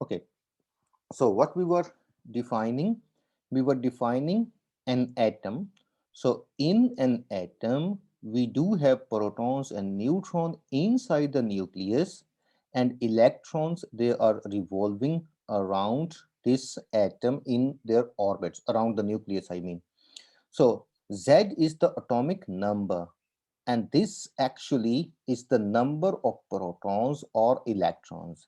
Okay, so what we were defining an atom. So in an atom, we do have protons and neutrons inside the nucleus, and electrons, they are revolving around this atom in their orbits, around the nucleus, I mean. So Z is the atomic number, and this actually is the number of protons or electrons.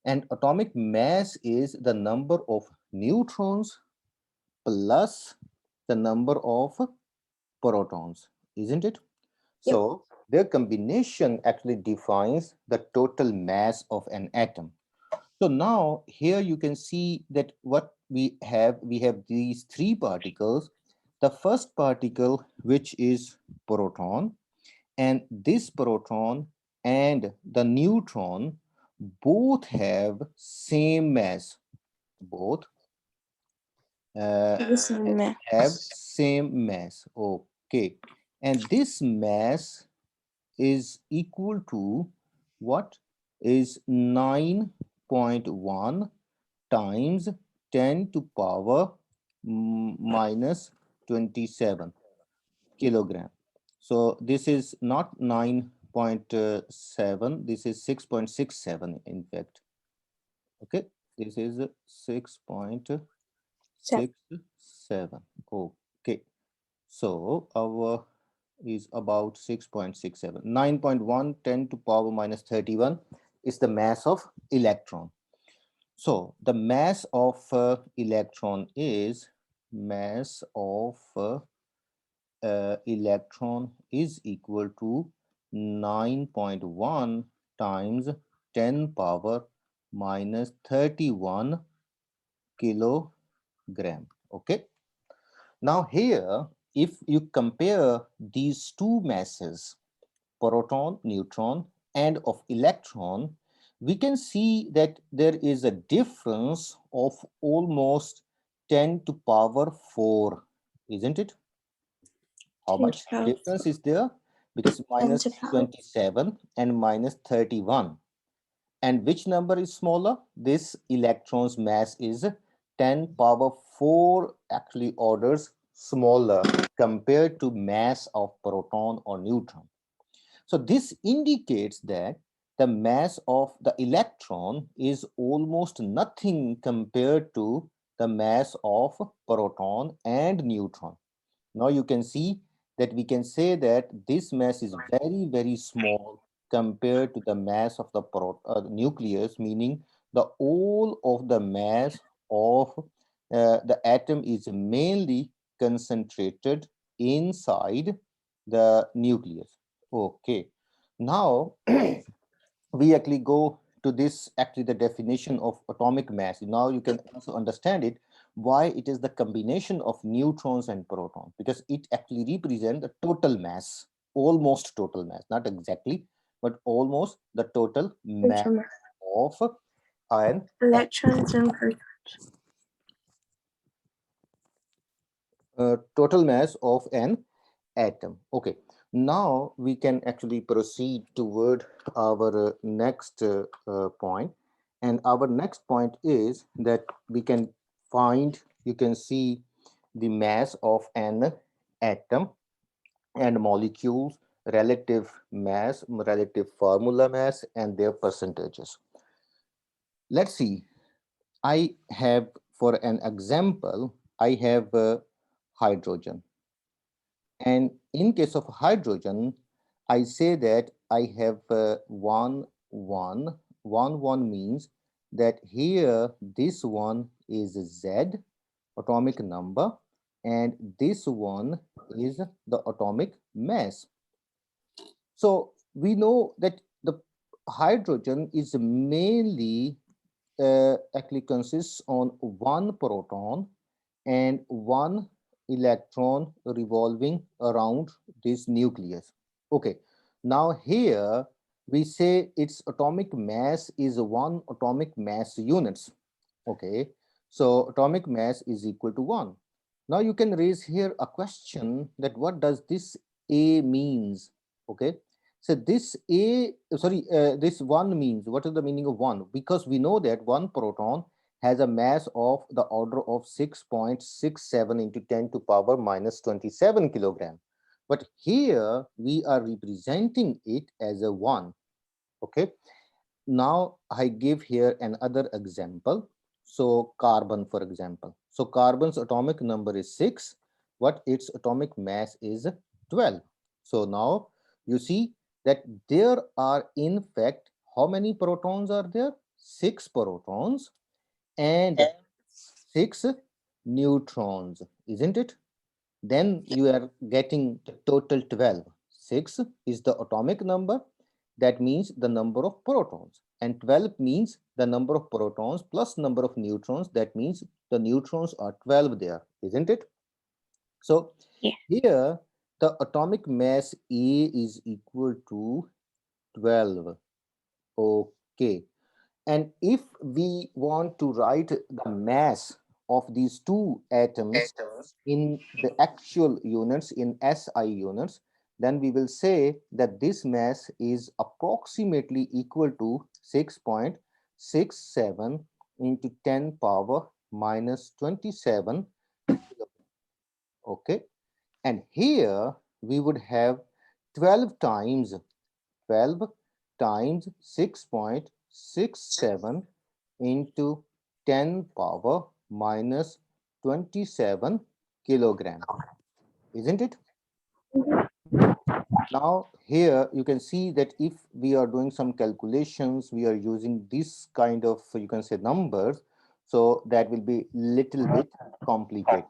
And atomic mass is the number of neutrons plus the number of protons, isn't it? Yep. So their combination actually defines the total mass of an atom. So now here you can see that what we have these three particles. The first particle, which is proton, and this proton and the neutron both have same mass. Both uh, The same have mass. same mass. Okay, and this mass is equal to what? Is 9.1 times 10 to power minus 27 kilogram. So this is not 9.7, this is 6.67 in fact. Okay, this is 6.67. Okay, so our is about 6.67. 9.1 10 to power minus 31 is the mass of electron. So the mass of electron is mass of electron is equal to 9.1 times 10 power minus 31 kilogram. Okay. Now here, if you compare these two masses, proton, neutron, and of electron, we can see that there is a difference of almost 10 to power 4, isn't it? How 10 to much power difference is there? Because 10 minus to power 27 and minus 31. And which number is smaller? This electron's mass is 10 power 4 actually orders smaller compared to mass of proton or neutron. So this indicates that the mass of the electron is almost nothing compared to the mass of proton and neutron. Now you can see that we can say that this mass is very, very small compared to the mass of the nucleus, meaning the whole of the mass of the atom is mainly concentrated inside the nucleus. Okay, now we actually go to this, actually the definition of atomic mass. Now you can also understand it, why it is the combination of neutrons and protons, because it actually represents the total mass, almost total mass, not exactly, but almost the total mass neutron. of an Electrons and protons. total mass of an atom. Okay, now we can actually proceed toward our next point. And our next point is that we can find, you can see the mass of an atom and molecules, relative mass, relative formula mass, and their percentages. Let's see. I have, for an example, I have hydrogen. And in case of hydrogen, I say that I have one means that here this one is Z atomic number, and this one is the atomic mass. So we know that the hydrogen is mainly actually consists on one proton and one electron revolving around this nucleus. Okay, now here we say its atomic mass is one atomic mass units. Okay, so atomic mass is equal to 1. Now you can raise here a question that what does this A means? Okay, So this one means, what is the meaning of one? Because we know that one proton has a mass of the order of 6.67 into 10 to power minus 27 kilogram. But here we are representing it as a one. Okay. Now I give here another example. So carbon, for example. So carbon's atomic number is 6, but its atomic mass is 12. So now you see that there are in fact how many protons are there? 6 protons and 6 neutrons, isn't it? Then you are getting the total 12. 6 is the atomic number. That means the number of protons. And 12 means the number of protons plus number of neutrons. That means the neutrons are 12 there, isn't it? So Yeah. here the atomic mass A is equal to 12. Okay. And if we want to write the mass of these two atoms in the actual units, in SI units, then we will say that this mass is approximately equal to 6.67 into 10 power minus 27. Okay. And here we would have 12 times 12 times 6.67 into 10 power minus 27 kilogram, isn't it? Now here you can see that if we are doing some calculations, we are using this kind of, you can say, numbers, so that will be little bit complicated.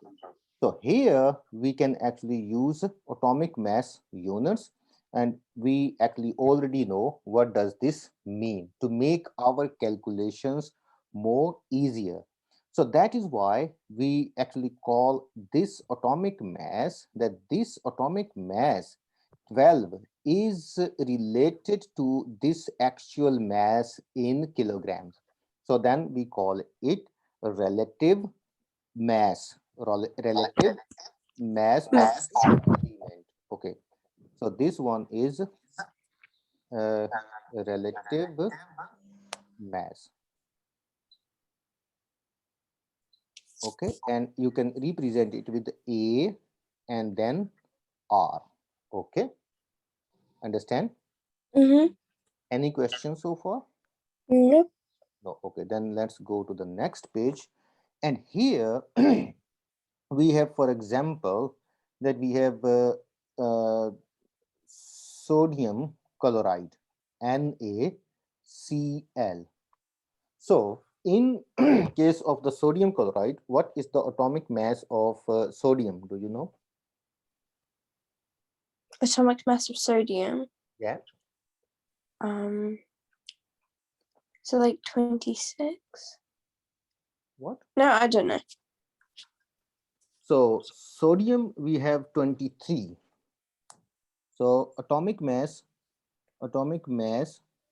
So here we can actually use atomic mass units, and we actually already know what does this mean to make our calculations more easier. So that is why we actually call this atomic mass, that this atomic mass 12 is related to this actual mass in kilograms. So then we call it relative mass, relative mass of the element. Okay, so this one is relative mass. Okay, and you can represent it with A and then R. Okay, understand? Mm-hmm. Any questions so far? Nope. No. Okay, then let's go to the next page. And here we have, for example, that we have sodium chloride, NaCl. So in case of the sodium chloride, what is the atomic mass of sodium? Do you know? Atomic mass of sodium. Yeah. Um. So like 26. What? No, I don't know. So sodium we have 23. So atomic mass,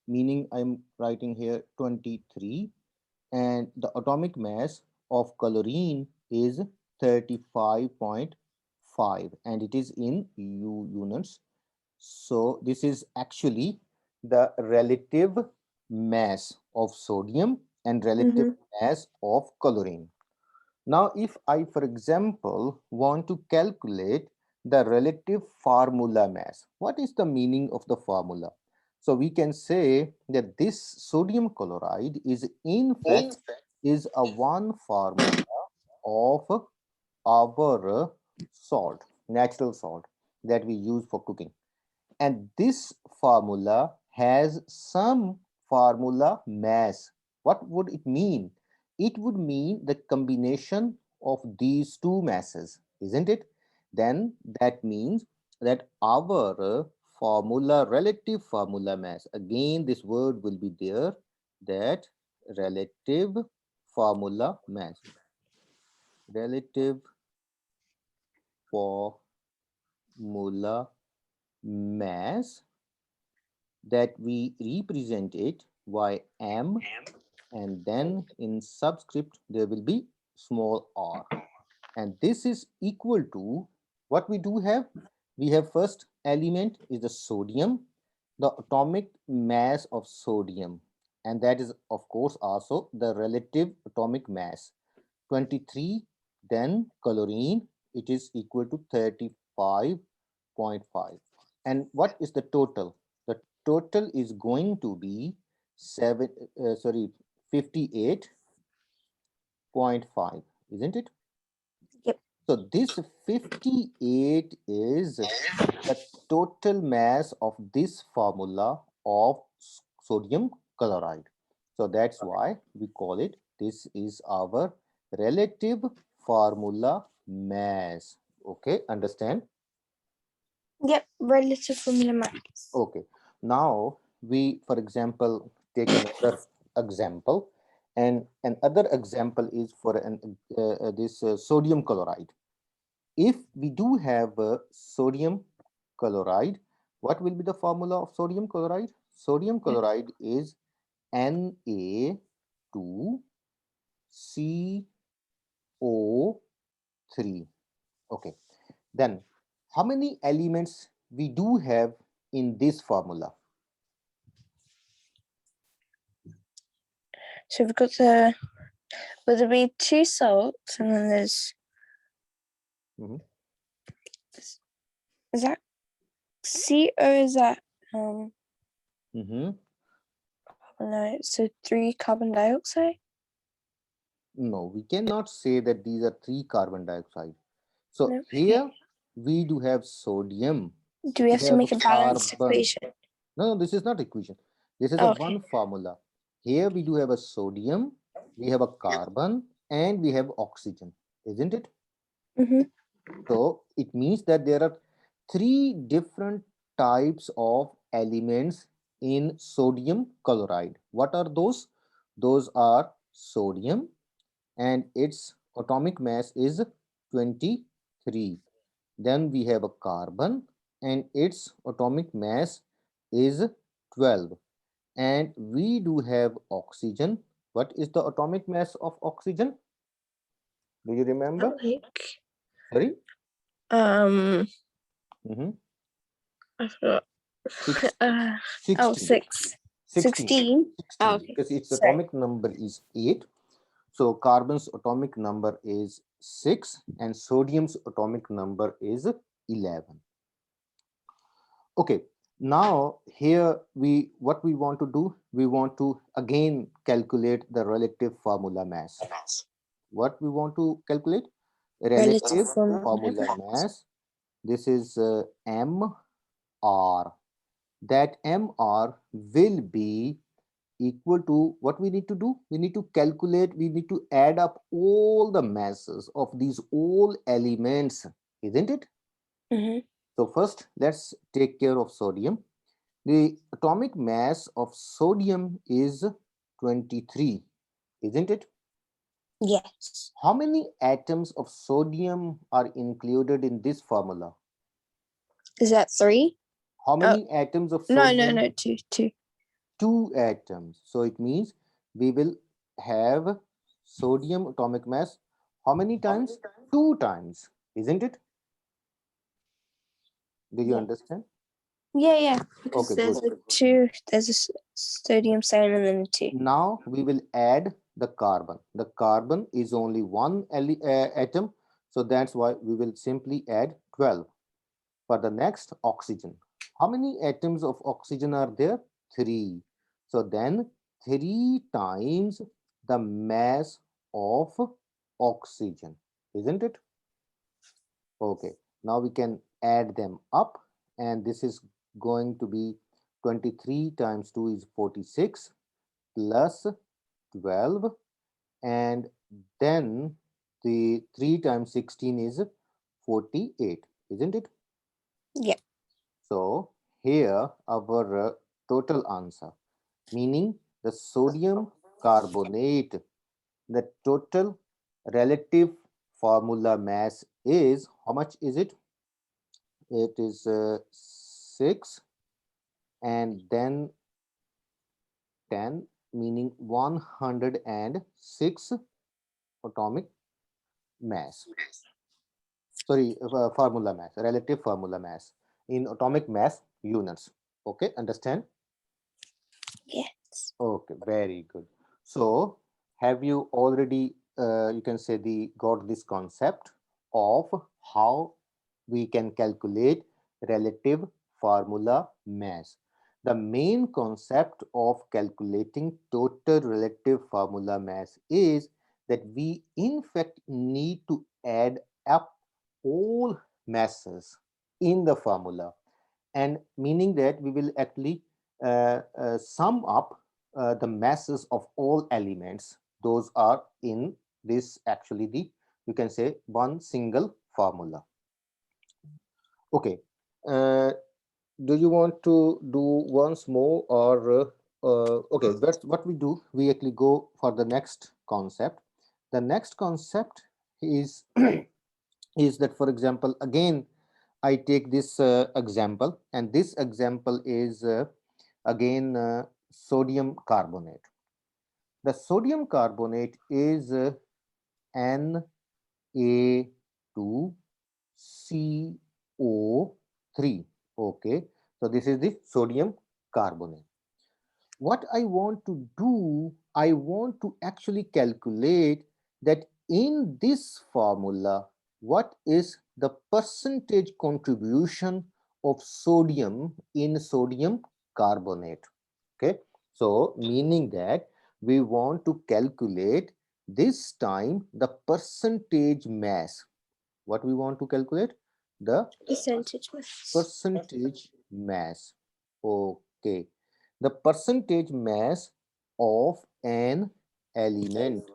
meaning I'm writing here 23, and the atomic mass of chlorine is 35.5, and it is in units. So this is actually the relative mass of sodium and relative Mm-hmm. mass of chlorine. Now, if I, for example, want to calculate the relative formula mass, what is the meaning of the formula? So we can say that this sodium chloride is in fact is a one formula of our salt, natural salt that we use for cooking. And this formula has some formula mass. What would it mean? It would mean the combination of these two masses, isn't it? Then that means that our formula, relative formula mass, again this word will be there, that relative formula mass, relative formula mass, that we represent it by m, and then in subscript there will be small r, and this is equal to what we do have. We have first element is the sodium, the atomic mass of sodium, and that is of course also the relative atomic mass. 23, then chlorine, it is equal to 35.5. And what is the total? The total is going to be 58.5, isn't it? Yep. So this 58 is the total mass of this formula of sodium chloride. So that's why we call it, this is our relative formula mass. Okay, understand? Yep. Relative formula mass. Okay, now we, for example, take another example, and another example is for this sodium chloride. If we do have sodium chloride, what will be the formula of sodium chloride? Sodium chloride is Na2CO3. Okay, then how many elements we do have in this formula? So we've got will there be two salts and then there's Mhm. is that CO, is that Mhm. no, so 3 carbon dioxide? No, we cannot say that these are 3 carbon dioxide. So No. here we do have sodium, Do we we have to have make a balanced carbon. equation? No, this is not equation. This is a Okay. one formula. Here we do have a sodium, we have a carbon, and we have oxygen, isn't it? Mm-hmm. So it means that there are 3 different types of elements in sodium chloride. What are those? Those are sodium, and its atomic mass is 23. Then we have a carbon, and its atomic mass is 12. And we do have oxygen. What is the atomic mass of oxygen? Do you remember? Like Sorry? um Mm-hmm. I forgot. Six, uh 16. 16. 16. 16, Okay. because its Sorry. atomic number is 8. So carbon's atomic number is 6 and sodium's atomic number is 11. Okay, now here we, what we want to do, we want to again calculate the relative formula mass. What we want to calculate? Relative Relative formula formula mass. mass. This is MR. That MR will be equal to, what we need to do? We need to calculate, we need to add up all the masses of these all elements, isn't it? Mm-hmm. So first, let's take care of sodium. The atomic mass of sodium is 23, isn't it? Yes. How many atoms of sodium are included in this formula? Is that 3? How many atoms of No, sodium? 2. 2 atoms. So it means we will have sodium atomic mass how many times? 2 times, isn't it? Do you Yeah. understand? Yeah, because Okay, there's good. a 2, there's a sodium sign and then a 2. Now we will add the carbon. The carbon is only one atom, so that's why we will simply add 12. For the next, oxygen. How many atoms of oxygen are there? 3. So then 3 times the mass of oxygen, isn't it? Okay, now we can add them up, and this is going to be 23 times 2 is 46 plus 12, and then the 3 times 16 is 48, isn't it? Yeah. So here our total answer, meaning the sodium carbonate, the total relative formula mass is, how much is it? It is 6 and then 10, meaning 106 atomic mass. Sorry, formula mass, relative formula mass in atomic mass units. Okay, understand? Yes. Okay, very good. So, have you already, you can say, got this concept of how we can calculate relative formula mass? The main concept of calculating total relative formula mass is that we in fact need to add up all masses in the formula, and meaning that we will actually sum up the masses of all elements. Those are in this, actually, the, you can say, one single formula. Okay, uh, do you want to do once more, or okay, that's what we do. We actually go for the next concept. The next concept is is that, for example, again I take this example, and this example is again sodium carbonate. The sodium carbonate is Na2CO3. Okay, so this is the sodium carbonate. What I want to do, I want to actually calculate that in this formula, what is the percentage contribution of sodium in sodium carbonate. Okay, so meaning that we want to calculate this time the percentage mass. What we want to calculate? The Percentage mass. percentage mass. Okay, the percentage mass of an element,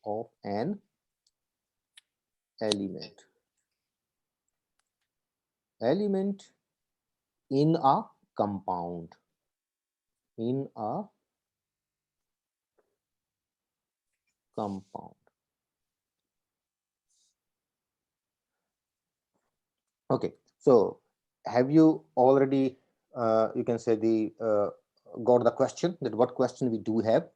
of an element element in a compound, in a compound. Okay, so have you already you can say the got the question, that what question we do have?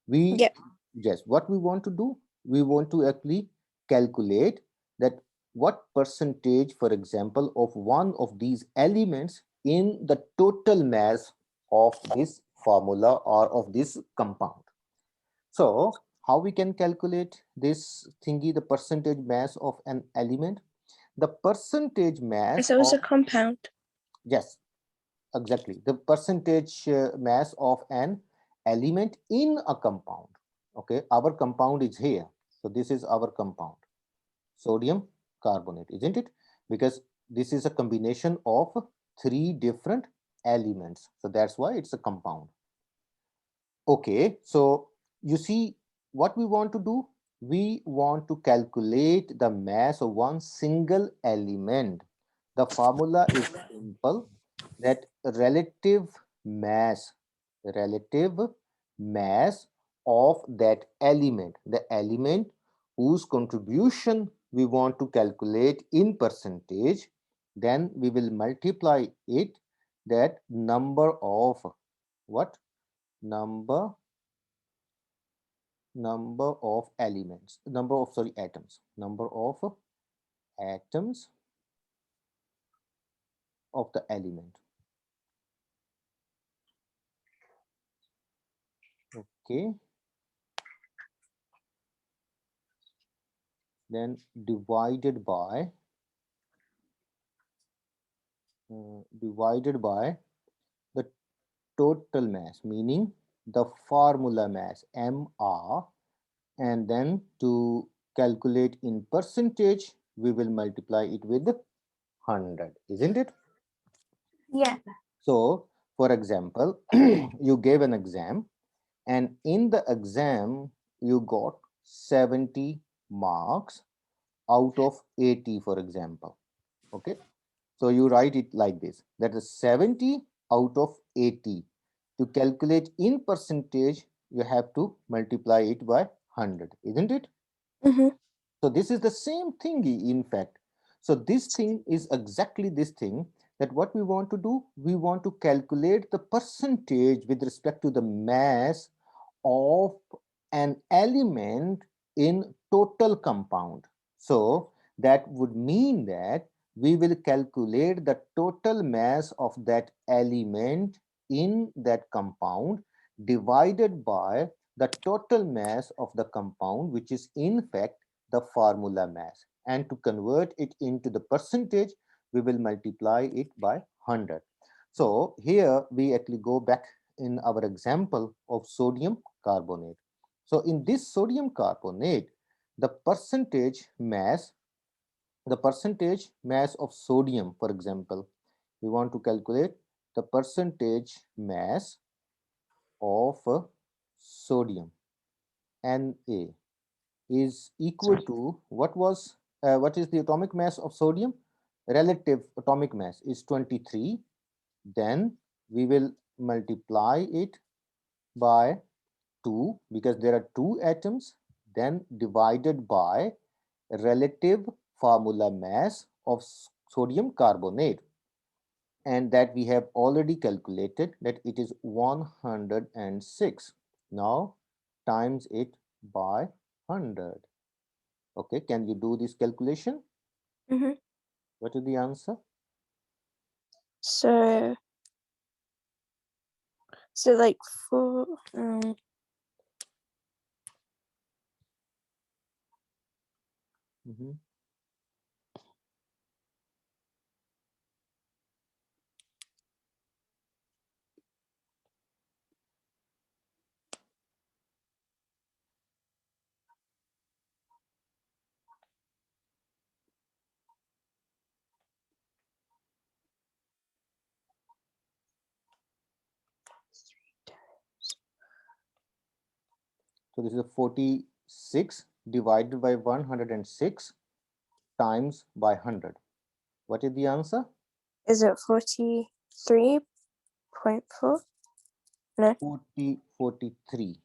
We, Yep. yes, what we want to do, we want to actually calculate that what percentage, for example, of one of these elements in the total mass of this formula or of this compound. So how we can calculate this thingy, the percentage mass of an element? The percentage mass So it's of, a compound. yes, exactly, the percentage mass of an element in a compound. Okay, our compound is here, so this is our compound, sodium carbonate, isn't it? Because this is a combination of three different elements, so that's why it's a compound. Okay, so you see what we want to do? We want to calculate the mass of one single element. The formula is simple, that relative mass of that element, the element whose contribution we want to calculate in percentage, then we will multiply it, that number of what? Number of elements, number of, sorry, atoms, number of atoms of the element. Okay, then divided by the total mass, meaning the formula mass, mr, and then to calculate in percentage we will multiply it with 100, isn't it? Yeah. So for example, you gave an exam, and in the exam you got 70 marks out of 80, for example. Okay, so you write it like this, that is 70 out of 80. To calculate in percentage, you have to multiply it by 100, isn't it? Mm-hmm. So this is the same thing, in fact. So this thing is exactly this thing, that what we want to do, we want to calculate the percentage with respect to the mass of an element in total compound. So that would mean that we will calculate the total mass of that element in that compound divided by the total mass of the compound, which is in fact the formula mass. And to convert it into the percentage, we will multiply it by 100. So here we actually go back in our example of sodium carbonate. So in this sodium carbonate, the percentage mass of sodium, for example, we want to calculate the percentage mass of sodium Na is equal to what is the atomic mass of sodium? Relative atomic mass is 23. Then we will multiply it by 2 because there are two atoms, then divided by relative formula mass of sodium carbonate, and that we have already calculated that it is 106. Now times it by 100. Okay, can you do this calculation? Mm-hmm. What is the answer? So like four. Mhm. So this is 46 divided by 106 times by 100. What is the answer? Is it 43.4? No, 43.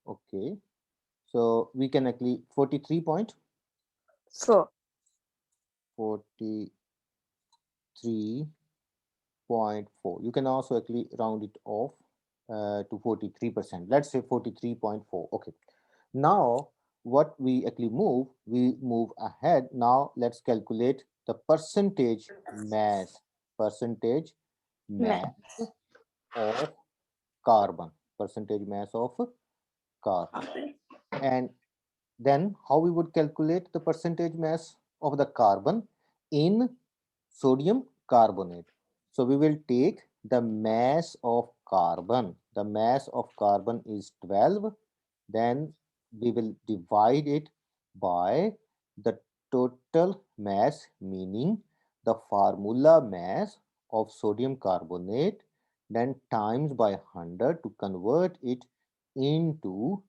Okay. So we can actually 43.4. 43.4. You can also actually round it off to 43%. Let's say 43.4. Okay. Now, what we move ahead. Now, let's calculate the percentage no. mass of carbon, percentage mass of carbon. And then how we would calculate the percentage mass of the carbon in sodium carbonate. So we will take the mass of carbon. The mass of carbon is 12. Then we will divide it by the total mass, meaning the formula mass of sodium carbonate, then times by 100 to convert it into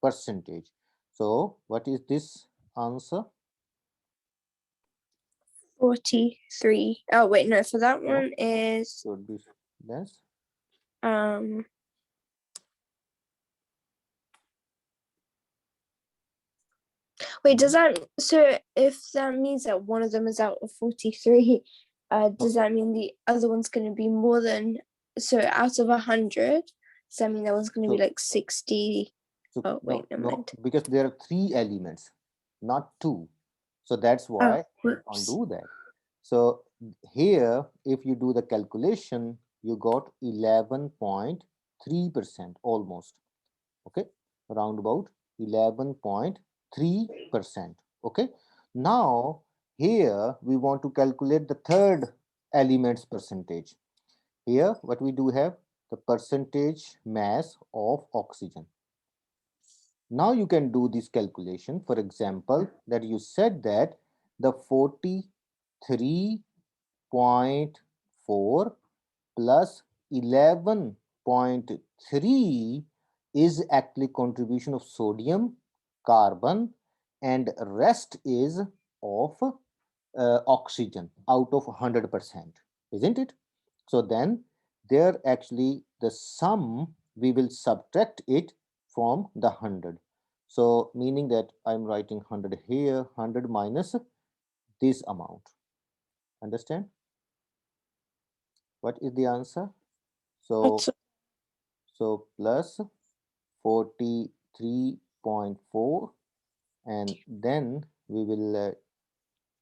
percentage. So what is this answer? 43. Oh wait, no. For that No, one is should be less. um. Wait, does that if that means that one of them is out of 43, does that mean the other one's going to be more than out of 100? Does that mean that one's going to be So, like 60? so Oh no, wait, never no, mind. because there are three elements, not two. So that's Oh, why we can't whoops. do that. So here, if you do the calculation, you got 11.3% almost. Okay, around about 11.3%. Okay, now here we want to calculate the third element's percentage. Here, what we do have the percentage mass of oxygen. Now you can do this calculation. For example, that you said that the 43.4 plus 11.3 is actually contribution of sodium, carbon, and rest is of oxygen out of 100%, isn't it? So then there actually the sum, we will subtract it from the 100. So meaning that I'm writing 100 here, 100 minus this amount. Understand? What is the answer? So, That's so plus 43.4, and then we will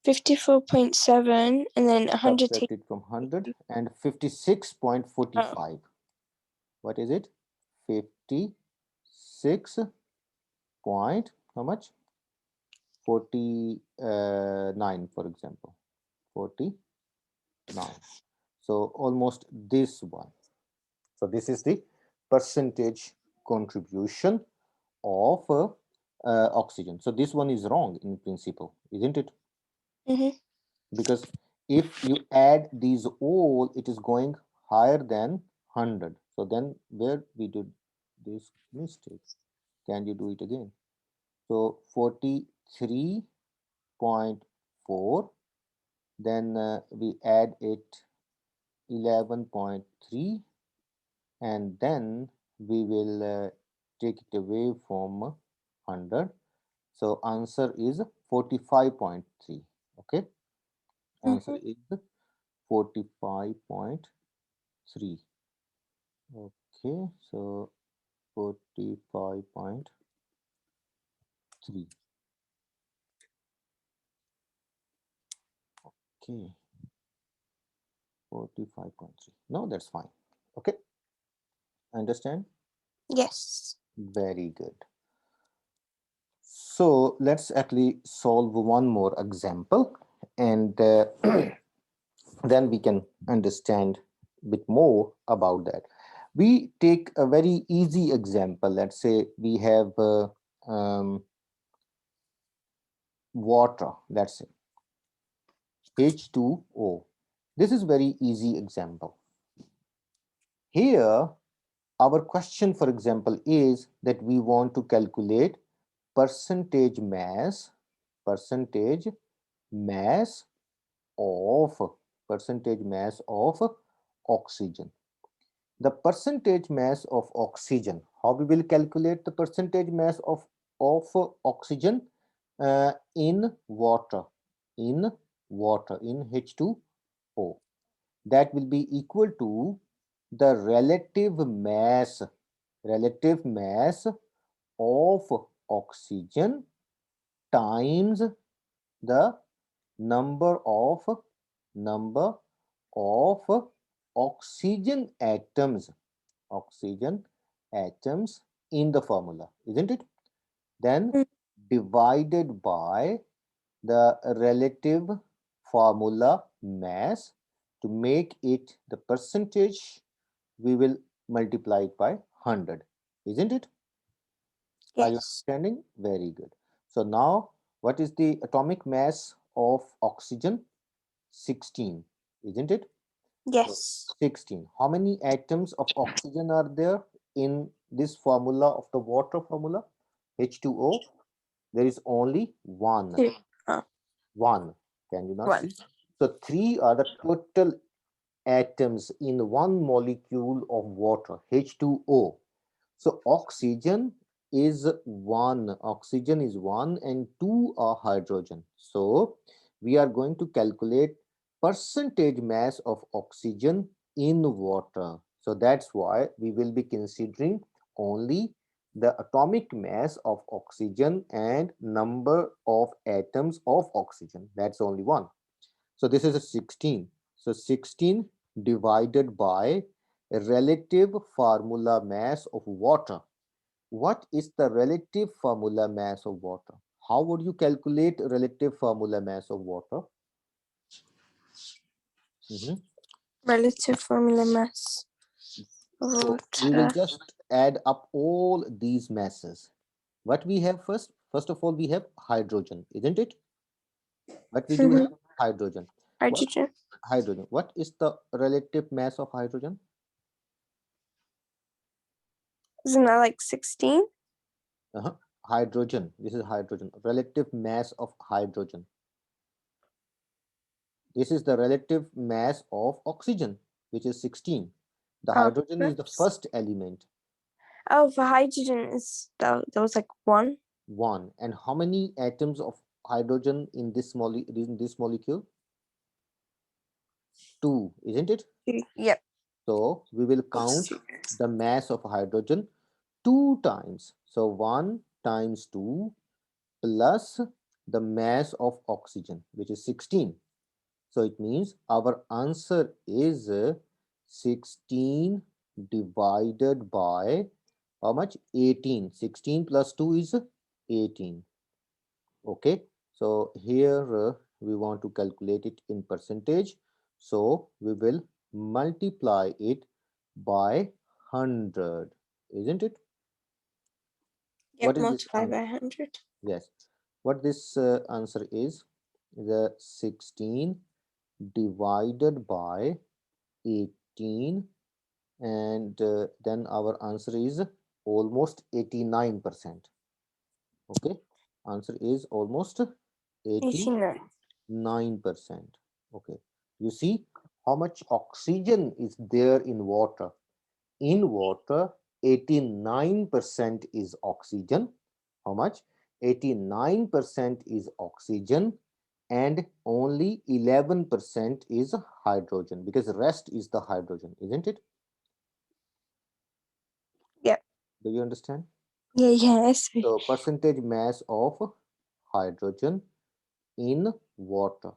54.7 and then 100 take. Subtracted from 100 and 56.45. What is it? 56 point, how much? 49, for example. 49. So almost this one. So this is the percentage contribution of oxygen. So this one is wrong in principle, isn't it? Mm-hmm. Because if you add these all, it is going higher than 100. So then where we did this mistake? Can you do it again? So 43.4, then we add it 11.3, and then we will take it away from 100. So answer is 45.3. Okay, answer Mm-hmm. is 45.3. Okay, so 45.3. Okay, 45.3. No, that's fine. Okay, understand? Yes. Very good. So let's actually solve one more example, and then we can understand a bit more about that. We take a very easy example. Let's say we have water, let's say H2O. This is very easy example. Here, our question, for example, is that we want to calculate percentage mass, percentage mass of percentage mass of oxygen. The percentage mass of oxygen, how we will calculate the percentage mass of oxygen in water, in water, in H2O. That will be equal to the relative mass of oxygen times the number of number of oxygen atoms, oxygen atoms in the formula, isn't it? Then divided by the relative formula mass. To make it the percentage, we will multiply it by 100, isn't it? Are you Yes. understanding? Very good. So now, what is the atomic mass of oxygen? 16, isn't it? So Yes. 16. How many atoms of oxygen are there in this formula of the water formula? H2O. There is only one. Two. Oh, One. Can you not one. see? So three are the total atoms in one molecule of water, H2O. So oxygen is one, and two are hydrogen. So we are going to calculate percentage mass of oxygen in water. So that's why we will be considering only the atomic mass of oxygen and number of atoms of oxygen. That's only one. So this is a 16. So 16 divided by a relative formula mass of water. What is the relative formula mass of water? How would you calculate relative formula mass of water? Mhm. Relative formula mass of So we will water. just add up all these masses. What we have first? First of all, we have hydrogen, isn't it? What we do have? Hydrogen. What Hydrogen. hydrogen? What is the relative mass of hydrogen? Isn't that like 16? Uh-huh. Hydrogen. This is hydrogen. Relative mass of hydrogen. This is the relative mass of oxygen, which is 16. The Oh, hydrogen is the oops. first element, Oh, for hydrogen is that was like one. 1. And how many atoms of hydrogen in this molecule? 2, isn't it? Two. Yep. So we will count Two. the mass of hydrogen 2 times. So 1 times 2 plus the mass of oxygen, which is 16. So it means our answer is 16 divided by how much? 18. 16 plus 2 is 18. Okay. So here we want to calculate it in percentage. So we will multiply it by 100, isn't it? Yep, What is this multiply by answer? 100. Yes. What this answer is the 16 divided by 18, and then our answer is almost 89%. Okay, answer is almost 89. 89%. Okay, you see how much oxygen is there in water. In water, 89% is oxygen. How much? 89% is oxygen, and only 11% is hydrogen, because the rest is the hydrogen, isn't it? Yep. Do you understand? Yeah, yeah, I see. So percentage mass of hydrogen in water.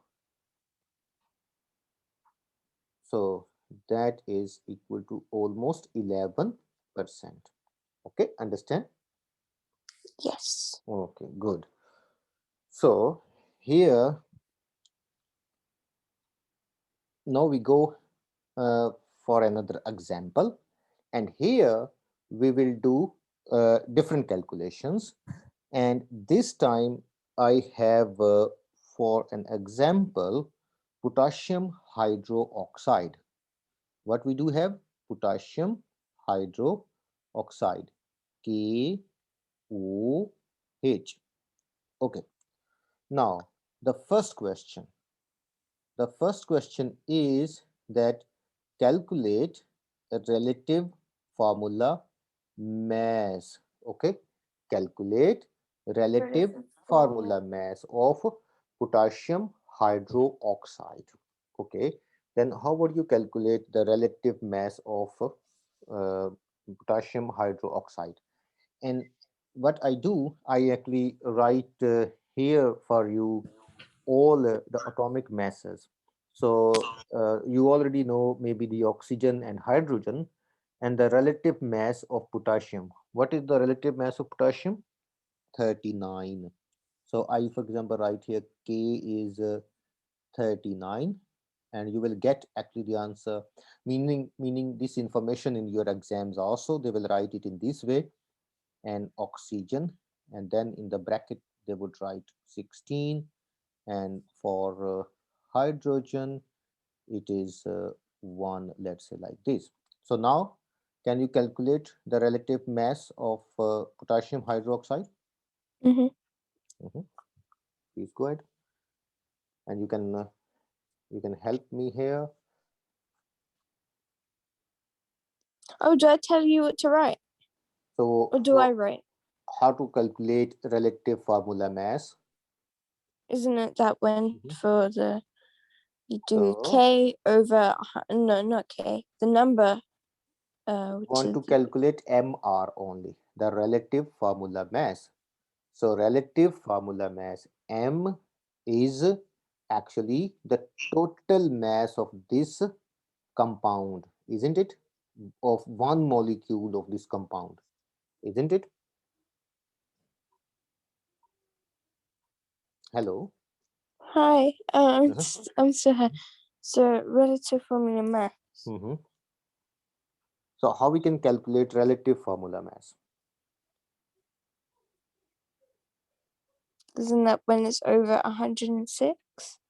So that is equal to almost 11%. Okay, understand? Yes. Okay, good. So here, now we go for another example, and here we will do different calculations, and this time I have for an example potassium hydroxide. What we do have? Potassium hydroxide, KOH. Okay, now the first question, is that calculate a relative formula mass. Okay, calculate relative Relative formula. formula mass of potassium hydroxide. Okay, then how would you calculate the relative mass of potassium hydroxide? And what I do, I actually write here for you all the atomic masses. So you already know maybe the oxygen and hydrogen and the relative mass of potassium. What is the relative mass of potassium? 39. So I, for example, write here K is 39, and you will get actually the answer, meaning this information in your exams also, they will write it in this way. And oxygen, and then in the bracket they would write 16, and for hydrogen it is 1, let's say like this. So now can you calculate the relative mass of potassium hydroxide? Mm-hmm. Mhm. Please go ahead, and you can help me here. Oh, do I tell you what to write? So Or do I write? how to calculate relative formula mass? Isn't it that when Mhm. for the you do So K over no, not K, the number which want is to calculate MR only, the relative formula mass. So relative formula mass M is actually the total mass of this compound, isn't it? Of one molecule of this compound, isn't it? Hello. hi. Uh-huh. I'm still here. So relative formula mass. Mhm. So how we can calculate relative formula mass? Isn't that when it's over 106?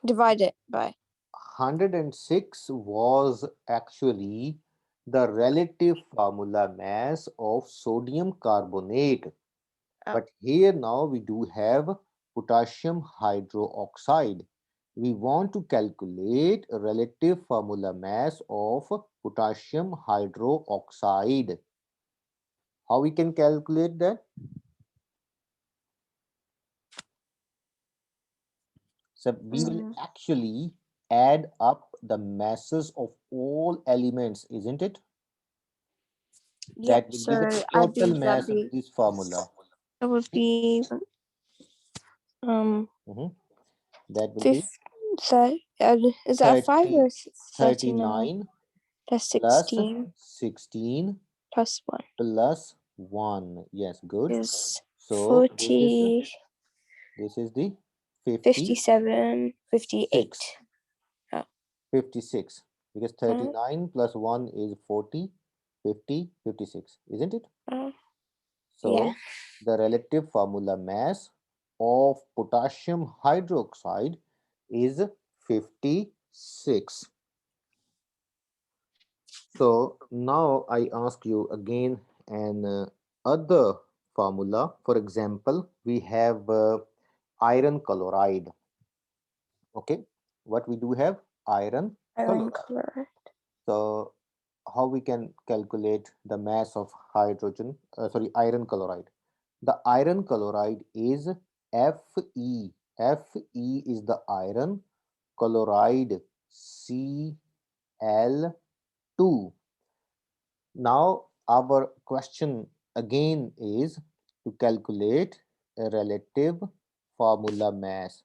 Divide it by. 106 was actually the relative formula mass of sodium carbonate. Oh. But here now we do have potassium hydroxide. We want to calculate a relative formula mass of potassium hydroxide. How we can calculate that? So we will actually add up the masses of all elements, isn't it? Yep. That will So be the I do total that. mass of this formula. It would be Mhm. That will be fifth, is that a 5 30, or 39? 39 That's plus 16 16 plus 1 plus 1. Yes, good. is So 40, this is the 56, 57, 58. Oh, 56, because oh, 39 plus 1 is 40, 50, 56, isn't it? oh, yeah. So the relative formula mass of potassium hydroxide is 56. So now I ask you again an other formula. For example, we have iron chloride. Okay, what we do have? Iron Iron chloride. color. So how we can calculate the mass of hydrogen? Iron chloride. The iron chloride is Fe. Fe is the iron chloride, Cl2. Now our question again is to calculate a relative formula mass.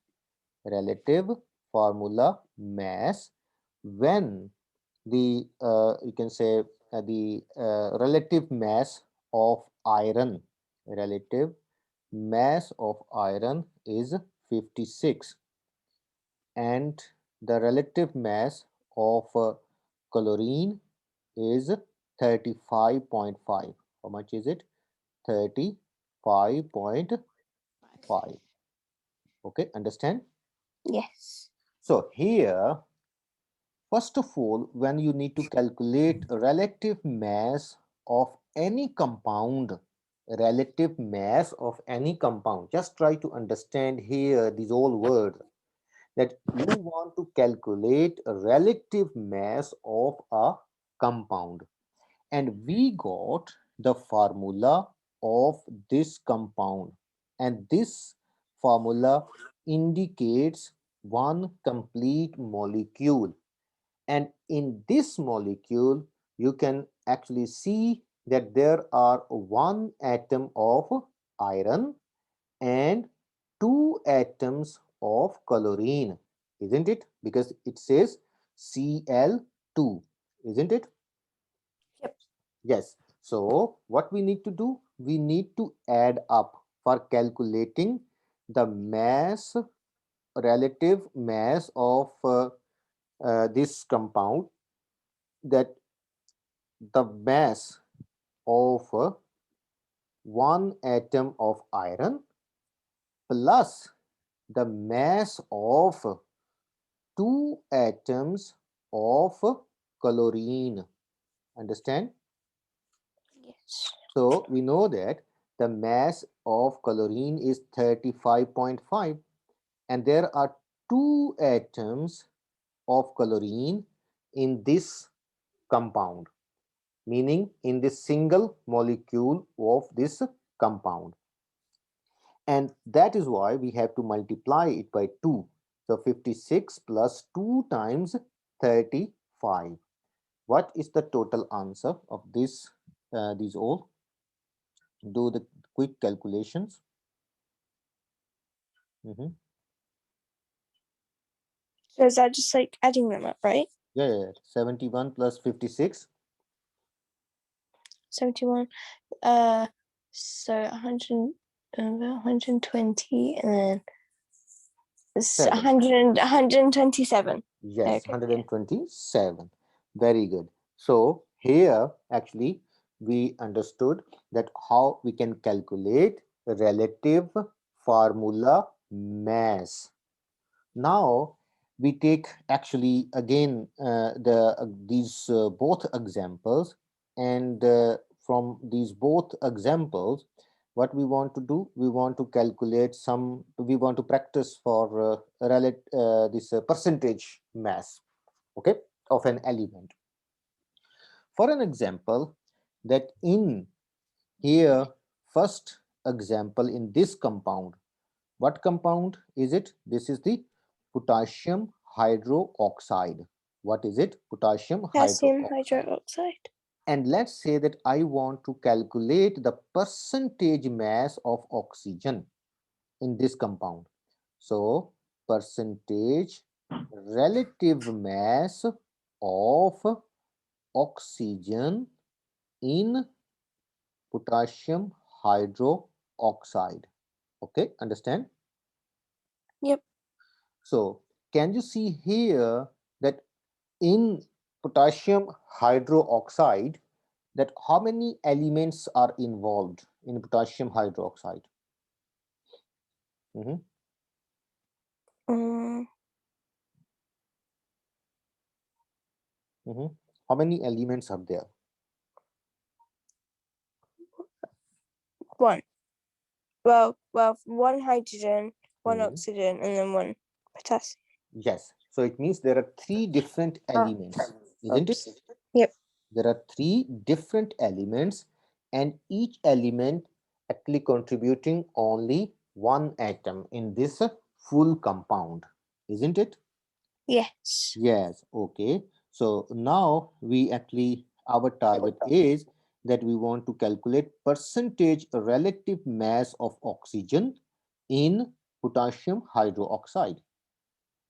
Relative formula mass when the you can say the relative mass of iron, relative mass of iron is 56, and the relative mass of chlorine is 35.5. How much is it? 35.5. Okay, understand? Yes. So here, first of all, when you need to calculate relative mass of any compound, relative mass of any compound, just try to understand here these all words, that you want to calculate a relative mass of a compound, and we got the formula of this compound, and this formula indicates one complete molecule, and in this molecule you can actually see that there are one atom of iron and two atoms of chlorine, isn't it? Because it says Cl2, isn't it? Yep. Yes. So what we need to do? We need to add up for calculating the mass, relative mass of this compound, that the mass of one atom of iron plus the mass of two atoms of chlorine. Understand? Yes. So we know that the mass of chlorine is 35.5, and there are two atoms of chlorine in this compound, meaning in this single molecule of this compound. And that is why we have to multiply it by 2. So 56 plus 2 times 35. What is the total answer of this? These all? Do the quick calculations. Mhm. So is that just like adding them up, right? Yeah. 71 plus 56. 71. So 100, 120, and then it's 7. 100, 127. Yes, Okay. 127. Very good. So here actually we understood that how we can calculate relative formula mass. Now we take actually again these both examples, and from these both examples, what we want to do, we want to calculate some, we want to practice for this percentage mass, okay, of an element. For an example, that in here, first example in this compound, what compound is it? This is the potassium hydroxide. What is it? Potassium Potassium hydroxide. hydroxide. And let's say that I want to calculate the percentage mass of oxygen in this compound. So percentage relative mass of oxygen in potassium hydroxide. Okay, understand? Yep. So can you see here that in potassium hydroxide, that how many elements are involved in potassium hydroxide? Mhm, Um, mhm. How many elements are there? one. One hydrogen, one Mhm. oxygen, and then one potassium. Yes. So it means there are three different Ah, elements, isn't it? oops. Yep. There are three different elements, and each element actually contributing only one atom in this full compound, isn't it? Yes. Yes. Okay. So now we actually, our target is that we want to calculate percentage relative mass of oxygen in potassium hydroxide.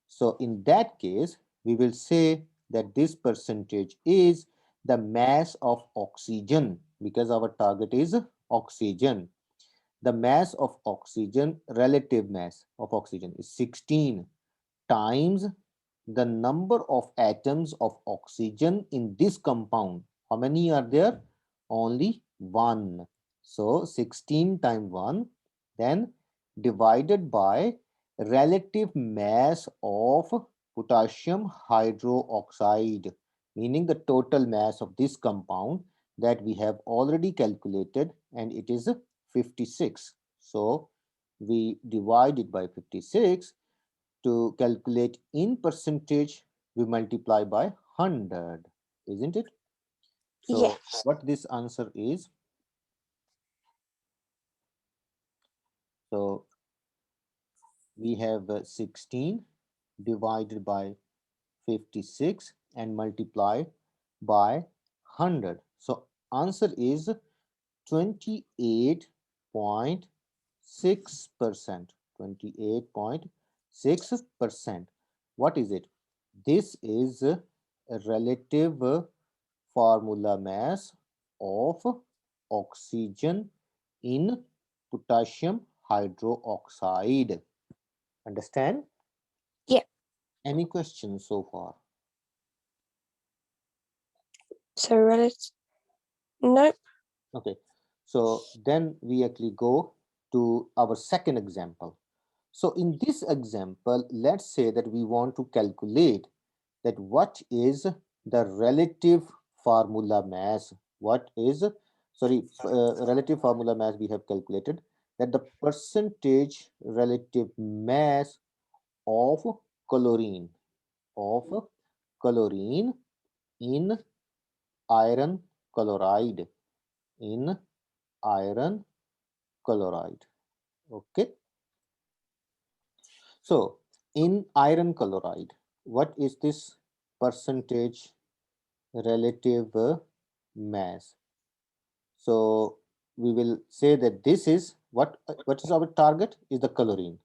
So in that case, we will say that this percentage is the mass of oxygen, because our target is oxygen. The mass of oxygen, relative mass of oxygen, is 16 times the number of atoms of oxygen in this compound. How many are there? Only one. So 16 times 1, then divided by relative mass of potassium hydroxide, meaning the total mass of this compound that we have already calculated, and it is 56. So we divide it by 56. To calculate in percentage, we multiply by 100, isn't it? So Yes. what this answer is, so we have 16 divided by 56 and multiply by 100. So answer is 28.6%. 28.6%. What is it? This is a relative formula mass of oxygen in potassium hydroxide. Understand? Yep. Any questions so far? So relative. Nope. Okay, so then we actually go to our second example. So in this example, let's say that we want to calculate that what is the relative formula mass. What is, sorry, relative formula mass we have calculated, that the percentage relative mass of chlorine, of chlorine in iron chloride, in iron chloride. Okay, so in iron chloride, what is this percentage relative mass? So we will say that this is what is our target is the chlorine,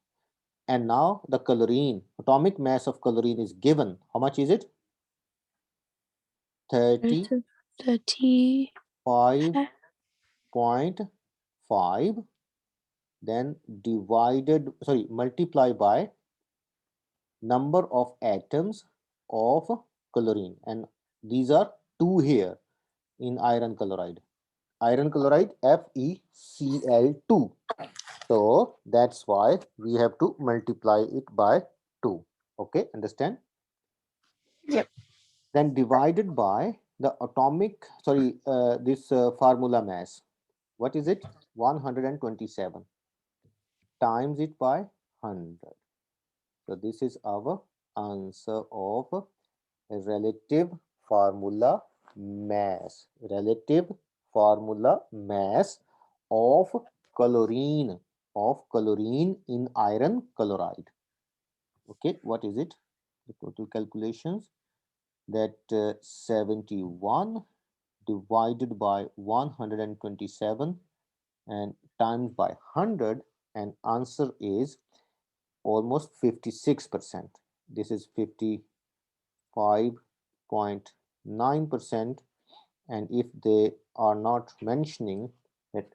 and now the chlorine atomic mass of chlorine is given. How much is it? 30. 35.5, then divided, sorry, multiply by number of atoms of chlorine, and these are two here in iron chloride. Iron chloride FeCl2. So that's why we have to multiply it by 2. Okay, understand? Yep. Then divided by the atomic, sorry, this formula mass. What is it? 127 times it by 100. So this is our answer of relative formula mass. Relative formula mass of chlorine, in iron chloride. Okay, what is it? The total calculations, that 71 divided by 127 and times by 100, and answer is almost 56%. This is 55.9%. And if they are not mentioning that,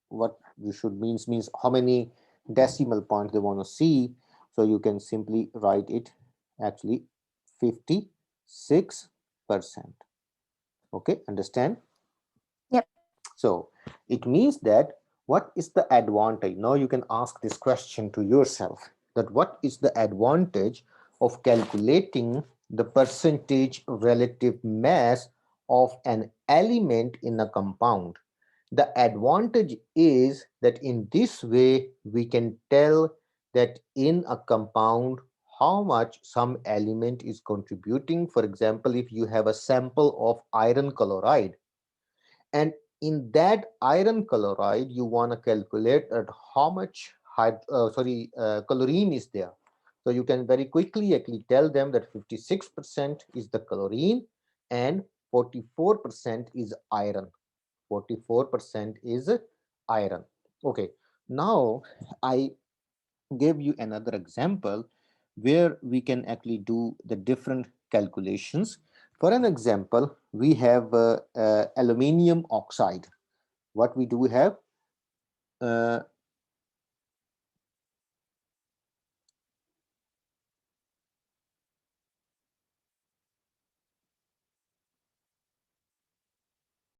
what you should means how many decimal points they want to see, so you can simply write it actually 56%. Okay, understand? Yep. So it means that, what is the advantage? Now you can ask this question to yourself, that what is the advantage of calculating the percentage relative mass of an element in a compound? The advantage is that in this way we can tell that in a compound how much some element is contributing. For example, if you have a sample of iron chloride, and in that iron chloride you want to calculate at how much chlorine is there, so you can very quickly actually tell them that 56% is the chlorine and 44% is iron. 44% is iron. Okay, now I gave you another example where we can actually do the different calculations. For an example, we have aluminium oxide. What we do have,